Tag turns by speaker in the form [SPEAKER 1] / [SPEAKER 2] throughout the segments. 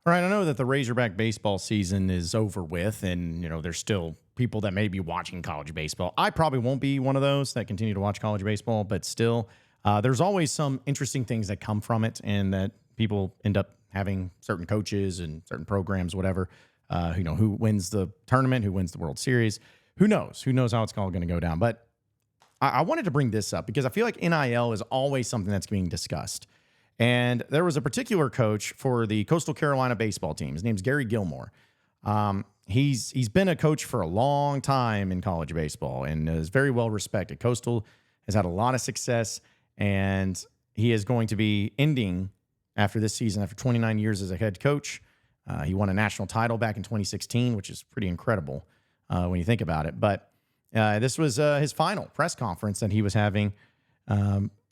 [SPEAKER 1] All right, I know that the Razorback baseball season is over with, and there's still people that may be watching college baseball. I probably won't be one of those that continue to watch college baseball, but still, there's always some interesting things that come from it, and that people end up having certain coaches and certain programs, whatever. Who wins the tournament, who wins the World Series, who knows? Who knows how it's all going to go down? But I wanted to bring this up because I feel like NIL is always something that's being discussed. And there was a particular coach for the Coastal Carolina baseball team. His name's Gary Gilmore. He's been a coach for a long time in college baseball and is very well respected. Coastal has had a lot of success, and he is going to be ending after this season, after 29 years as a head coach. He won a national title back in 2016, which is pretty incredible when you think about it. But this was his final press conference that he was having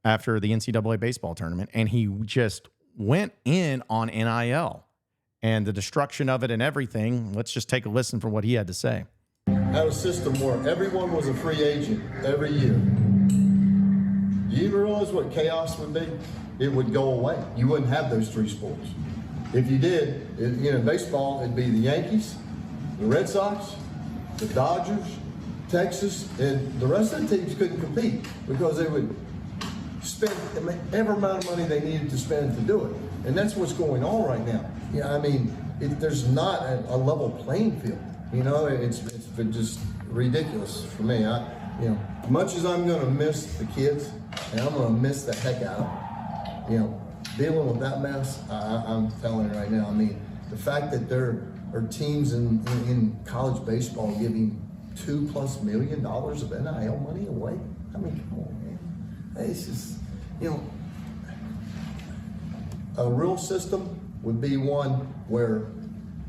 [SPEAKER 1] after the NCAA baseball tournament, and he just went in on NIL and the destruction of it and everything. Let's just take a listen for what he had to say.
[SPEAKER 2] How the system worked. Everyone was a free agent every year. Do you realize what chaos would be? It would go away. You wouldn't have those three sports. If you did, baseball, it'd be the Yankees, the Red Sox, the Dodgers, Texas, and the rest of the teams couldn't compete because they would spend every amount of money they needed to spend to do it. And that's what's going on right now. There's not a level playing field. It's just ridiculous for me. Much as I'm going to miss the kids, and I'm going to miss the heck out of them, dealing with that mess, I'm telling you right now, the fact that there are teams in college baseball giving $2+ million of NIL money away, come on, man. It's just, a real system would be one where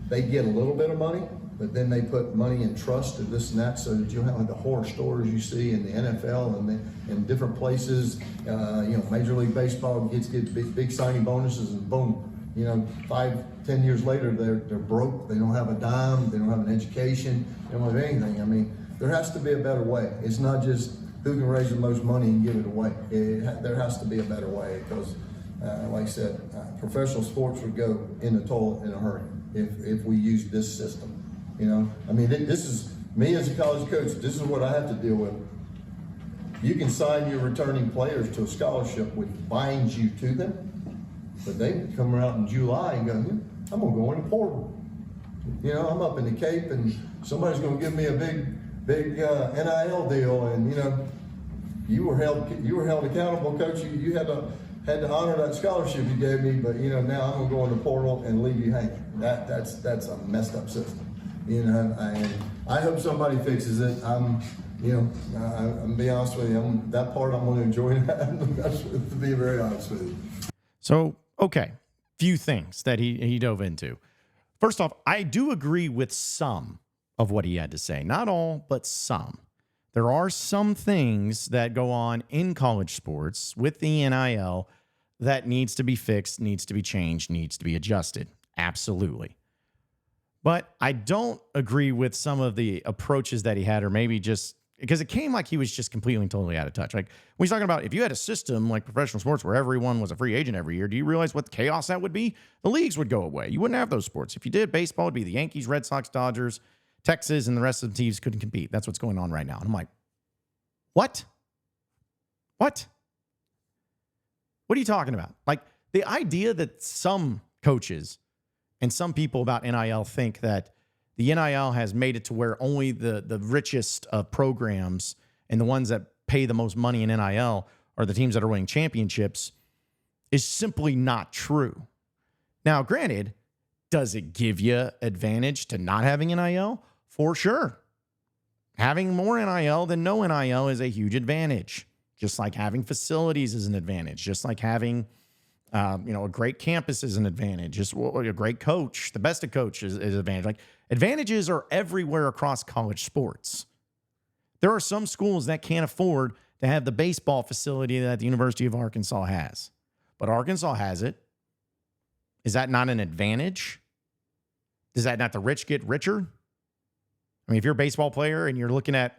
[SPEAKER 2] they get a little bit of money, but then they put money in trust and this and that, so that you have the horror stories you see in the NFL and in different places. Major League Baseball gets big signing bonuses, and boom, 5-10 years later they're broke. They don't have a dime. They don't have an education. They don't have anything. There has to be a better way. It's not just who can raise the most money and give it away. There has to be a better way because, like I said, professional sports would go in the toilet in a hurry if we use this system. This is me as a college coach. This is what I have to deal with. You can sign your returning players to a scholarship which binds you to them, but they can come around in July and go, I'm going to go in the portal. I'm up in the Cape and somebody's going to give me a big NIL deal, and you were held accountable, coach. You had to honor that scholarship you gave me, but now I'm going to go in the portal and leave you hanging. That's a messed up system. I hope somebody fixes it. I'm be honest with you, that part I'm going to enjoy that, to be very honest with you.
[SPEAKER 1] So, okay, few things that he dove into. First off, I do agree with some of what he had to say. Not all, but some. There are some things that go on in college sports with the NIL that needs to be fixed, needs to be changed, needs to be adjusted. Absolutely. But I don't agree with some of the approaches that he had, or maybe just because it came like he was just completely and totally out of touch. Like when he's talking about if you had a system like professional sports where everyone was a free agent every year, do you realize what chaos that would be? The leagues would go away. You wouldn't have those sports. If you did, baseball would be the Yankees, Red Sox, Dodgers, Texas, and the rest of the teams couldn't compete. That's what's going on right now. And I'm like, what? What? What are you talking about? Like the idea that some coaches and some people about NIL think that the NIL has made it to where only the richest of programs and the ones that pay the most money in NIL are the teams that are winning championships is simply not true. Now, granted, does it give you advantage to not having NIL? For sure. Having more NIL than no NIL is a huge advantage. Just like having facilities is an advantage. Just like having a great campus is an advantage. Just a great coach, the best of coaches is an advantage. Like advantages are everywhere across college sports. There are some schools that can't afford to have the baseball facility that the University of Arkansas has, but Arkansas has it. Is that not an advantage? Does that not the rich get richer? I mean, if you're a baseball player and you're looking at,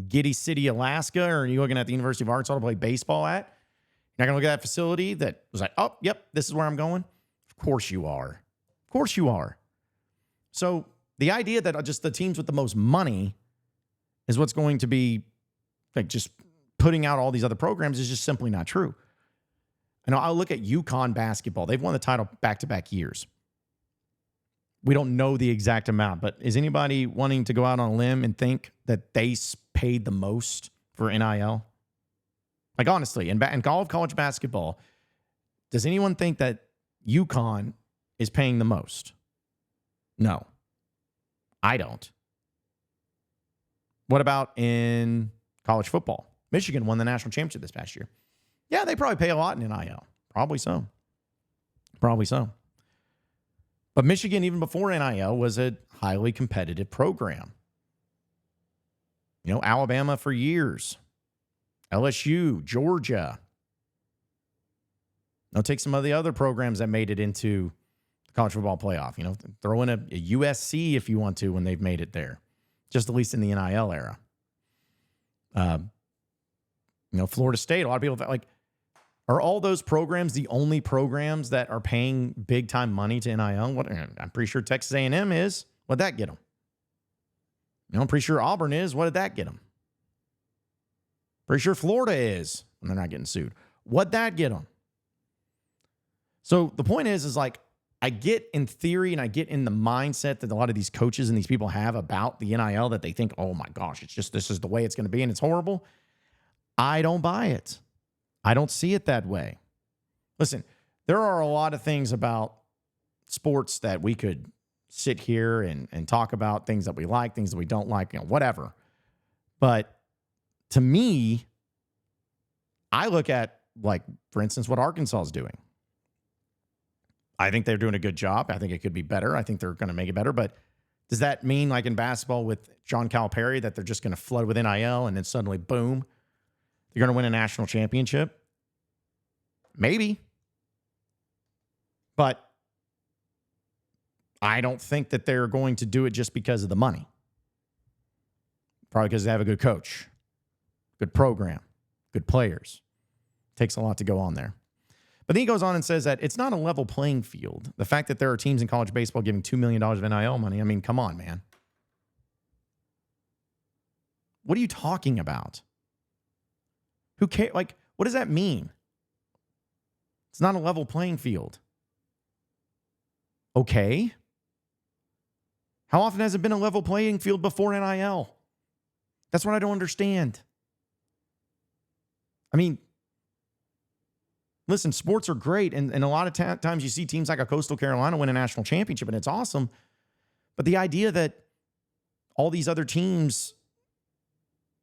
[SPEAKER 1] Giddy City, Alaska, or you're looking at the University of Arkansas to play baseball at, you're not going to look at that facility that was like, oh, yep, this is where I'm going. Of Of course you are. Of course you are. So the idea that just the teams with the most money is what's going to be like just putting out all these other programs is just simply not true. And I'll look at UConn basketball. They've won the title back-to-back years. We don't know the exact amount, but is anybody wanting to go out on a limb and think that they paid the most for NIL? Like, honestly, in all of college basketball, does anyone think that UConn is paying the most? No. I don't. What about in college football? Michigan won the national championship this past year. Yeah, they probably pay a lot in NIL. Probably so. Probably so. But Michigan, even before NIL, was a highly competitive program. You know, Alabama for years. LSU, Georgia. Now take some of the other programs that made it into the college football playoff. You know, throw in a USC if you want to when they've made it there. Just at least in the NIL era. You know, Florida State, a lot of people like, are all those programs the only programs that are paying big time money to NIL? I'm pretty sure Texas A&M is. What'd that get them? You know, I'm pretty sure Auburn is. What did that get them? Pretty sure Florida is, and they're not getting sued. What'd that get them? So the point is like, I get in theory and I get in the mindset that a lot of these coaches and these people have about the NIL that they think, oh my gosh, it's just, this is the way it's going to be and it's horrible. I don't buy it. I don't see it that way. Listen, there are a lot of things about sports that we could sit here and talk about, things that we like, things that we don't like, you know, whatever. But to me, I look at, like, for instance, what Arkansas is doing. I think they're doing a good job. I think it could be better. I think they're going to make it better. But does that mean, like in basketball with John Calipari, that they're just going to flood with NIL and then suddenly, boom, they're going to win a national championship? Maybe. But I don't think that they're going to do it just because of the money. Probably because they have a good coach, good program, good players. Takes a lot to go on there. But then he goes on and says that it's not a level playing field. The fact that there are teams in college baseball giving $2 million of NIL money, I mean, come on, man. What are you talking about? Who cares? Like, what does that mean? It's not a level playing field. Okay. How often has it been a level playing field before NIL? That's what I don't understand. I mean, listen, sports are great, and a lot of times you see teams like a Coastal Carolina win a national championship, and it's awesome. But the idea that all these other teams,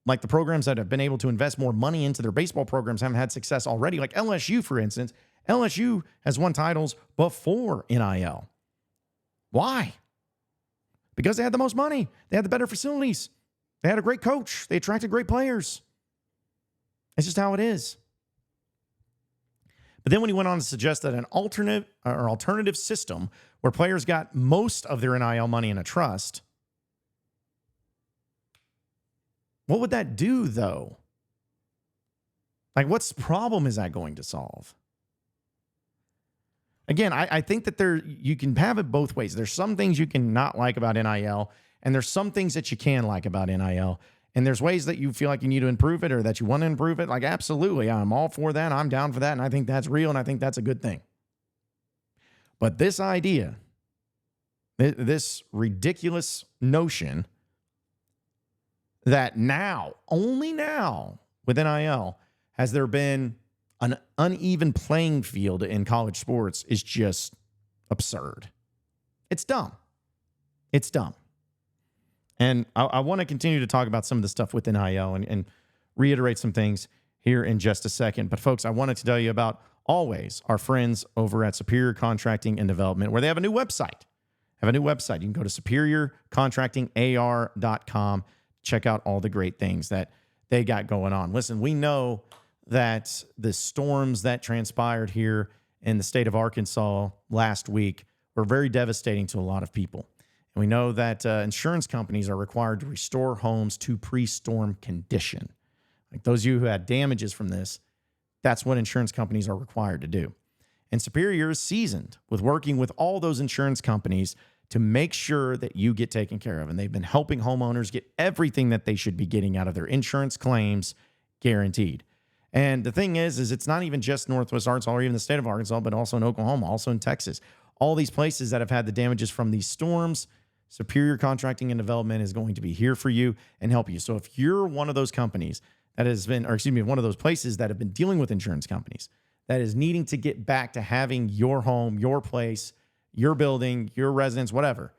[SPEAKER 1] like the programs that have been able to invest more money into their baseball programs, haven't had success already, like LSU, for instance. LSU has won titles before NIL. Why? Because they had the most money. They had the better facilities. They had a great coach. They attracted great players. It's just how it is. But then when he went on to suggest that an alternative system where players got most of their NIL money in a trust, what would that do, though? Like, what problem is that going to solve? Again, I think that you can have it both ways. There's some things you can not like about NIL, and there's some things that you can like about NIL. And there's ways that you feel like you need to improve it or that you want to improve it. Like, absolutely, I'm all for that. I'm down for that, and I think that's real, and I think that's a good thing. But this idea, this ridiculous notion that now, only now, with NIL, has there been an uneven playing field in college sports is just absurd. It's dumb. It's dumb. And I want to continue to talk about some of the stuff with NIL and reiterate some things here in just a second. But folks, I wanted to tell you about always our friends over at Superior Contracting and Development, where they have a new website. You can go to superiorcontractingar.com. Check out all the great things that they got going on. Listen, we know that the storms that transpired here in the state of Arkansas last week were very devastating to a lot of people. And we know that insurance companies are required to restore homes to pre-storm condition. Like those of you who had damages from this, that's what insurance companies are required to do. And Superior is seasoned with working with all those insurance companies to make sure that you get taken care of. And they've been helping homeowners get everything that they should be getting out of their insurance claims guaranteed. And the thing is it's not even just Northwest Arkansas or even the state of Arkansas, but also in Oklahoma, also in Texas. All these places that have had the damages from these storms, Superior Contracting and Development is going to be here for you and help you. So if you're one of those companies that has been, one of those places that have been dealing with insurance companies that is needing to get back to having your home, your place, your building, your residence, whatever,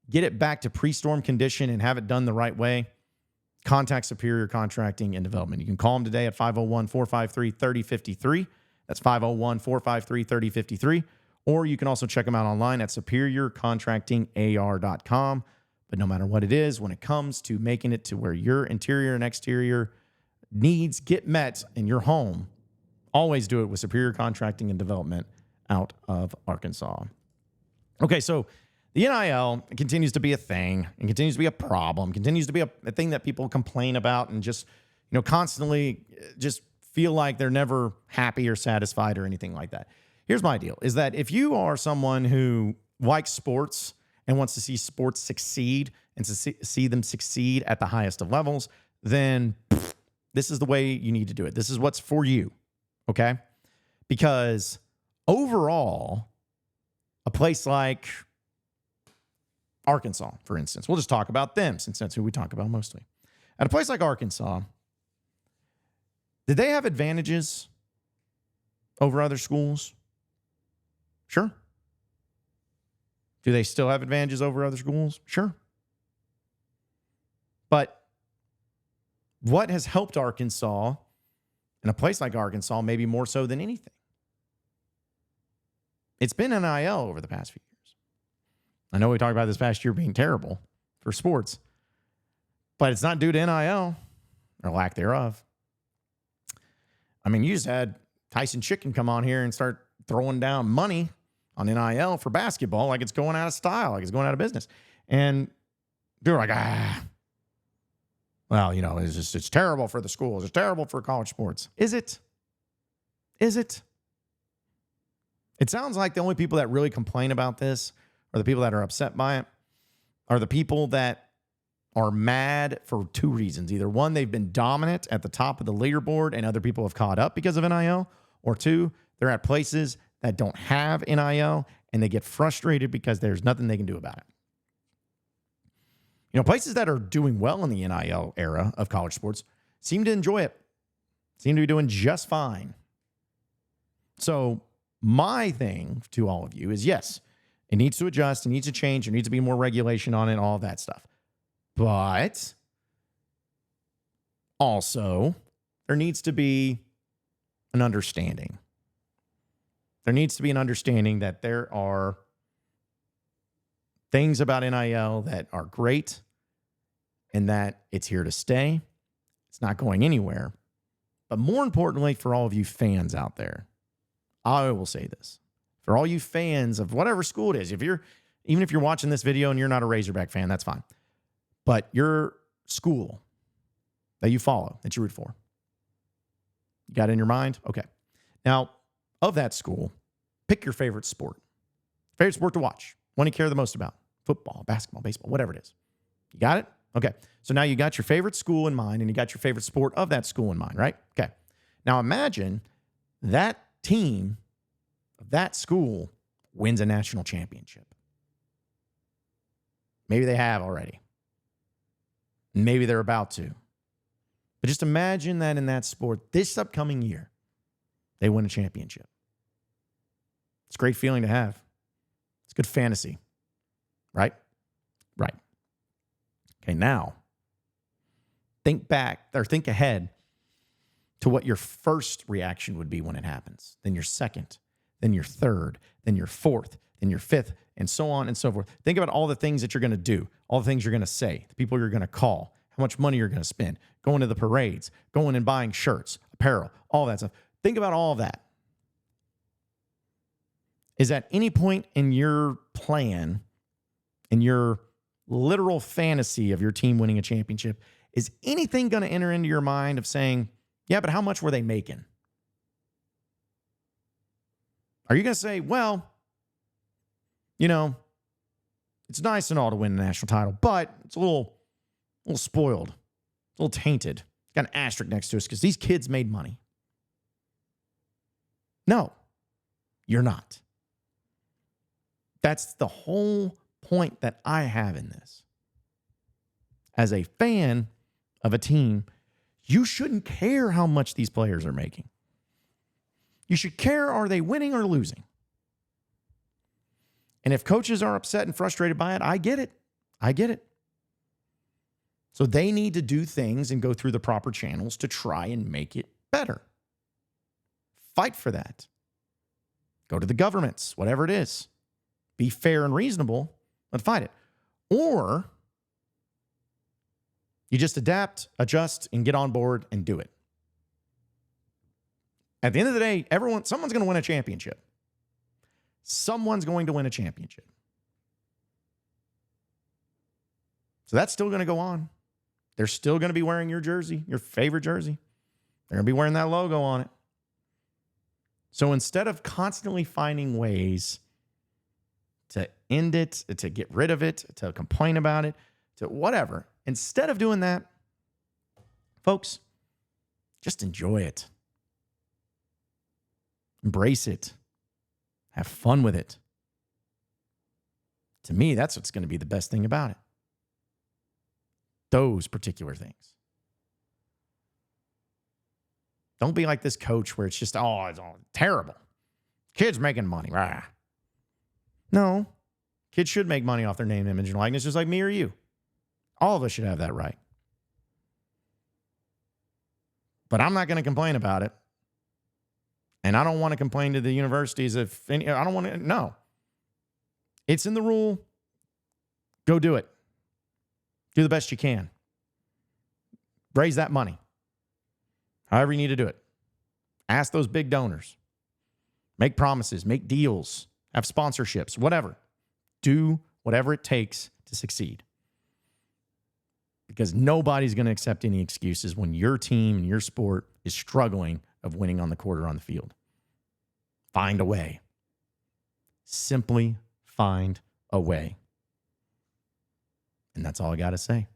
[SPEAKER 1] get it back to pre-storm condition and have it done the right way, contact Superior Contracting and Development. You can call them today at 501-453-3053. That's 501-453-3053. Or you can also check them out online at superiorcontractingar.com. But no matter what it is, when it comes to making it to where your interior and exterior needs get met in your home, always do it with Superior Contracting and Development out of Arkansas. Okay, so the NIL continues to be a thing and continues to be a problem, continues to be a thing that people complain about and just, constantly just feel like they're never happy or satisfied or anything like that. Here's my deal, is that if you are someone who likes sports and wants to see sports succeed and to see them succeed at the highest of levels, then this is the way you need to do it. This is what's for you, okay? Because overall, a place like Arkansas, for instance, we'll just talk about them since that's who we talk about mostly. At a place like Arkansas, did they have advantages over other schools? Sure. Do they still have advantages over other schools? Sure. But what has helped Arkansas in a place like Arkansas, maybe more so than anything? It's been NIL over the past few years. I know we talked about this past year being terrible for sports, but it's not due to NIL or lack thereof. I mean, you just had Tyson Chicken come on here and start throwing down money on NIL for basketball like it's going out of style, like it's going out of business. And they're like, well, it's terrible for the schools. It's terrible for college sports. Is it? Is it? It sounds like the only people that really complain about this or the people that are upset by it are the people that are mad for two reasons. Either one, they've been dominant at the top of the leaderboard and other people have caught up because of NIL, or two, they're at places that don't have NIL and they get frustrated because there's nothing they can do about it. Places that are doing well in the NIL era of college sports seem to enjoy it, seem to be doing just fine. So my thing to all of you is, yes, it needs to adjust, it needs to change, there needs to be more regulation on it, all that stuff. But also, there needs to be an understanding. There needs to be an understanding that there are things about NIL that are great and that it's here to stay. It's not going anywhere. But more importantly, for all of you fans out there, I will say this. For all you fans of whatever school it is, even if you're watching this video and you're not a Razorback fan, that's fine. But your school that you follow, that you root for, you got it in your mind? Okay. Now, of that school, pick your favorite sport. Favorite sport to watch. One you care the most about. Football, basketball, baseball, whatever it is. You got it? Okay. So now you got your favorite school in mind and you got your favorite sport of that school in mind, right? Okay. Now imagine that team of that school wins a national championship. Maybe they have already. Maybe they're about to. But just imagine that in that sport, this upcoming year, they win a championship. It's a great feeling to have. It's good fantasy. Right? Right. Okay, now, think back or think ahead to what your first reaction would be when it happens. Then your second, then your third, then your fourth, then your fifth, and so on and so forth. Think about all the things that you're going to do, all the things you're going to say, the people you're going to call, how much money you're going to spend, going to the parades, going and buying shirts, apparel, all that stuff. Think about all of that. Is at any point in your plan, in your literal fantasy of your team winning a championship, is anything going to enter into your mind of saying, yeah, but how much were they making? Are you going to say, well, it's nice and all to win the national title, but it's a little spoiled, a little tainted. Got an asterisk next to us because these kids made money. No, you're not. That's the whole point that I have in this. As a fan of a team, you shouldn't care how much these players are making. You should care, are they winning or losing? And if coaches are upset and frustrated by it, I get it. I get it. So they need to do things and go through the proper channels to try and make it better. Fight for that. Go to the governments, whatever it is. Be fair and reasonable, but fight it. Or you just adapt, adjust, and get on board and do it. At the end of the day, someone's going to win a championship. Someone's going to win a championship. So that's still going to go on. They're still going to be wearing your jersey, your favorite jersey. They're going to be wearing that logo on it. So instead of constantly finding ways to end it, to get rid of it, to complain about it, to whatever, instead of doing that, folks, just enjoy it. Embrace it. Have fun with it. To me, that's what's going to be the best thing about it. Those particular things. Don't be like this coach where it's just, it's all terrible. Kids making money. Rah. No. Kids should make money off their name, image, and likeness, just like me or you. All of us should have that right. But I'm not going to complain about it. And I don't want to complain to the universities I don't want to, no. It's in the rule. Go do it. Do the best you can. Raise that money. However you need to do it. Ask those big donors. Make promises. Make deals. Have sponsorships. Whatever. Do whatever it takes to succeed. Because nobody's going to accept any excuses when your team and your sport is struggling of winning on the court or on the field. Find a way. Simply find a way. And that's all I got to say.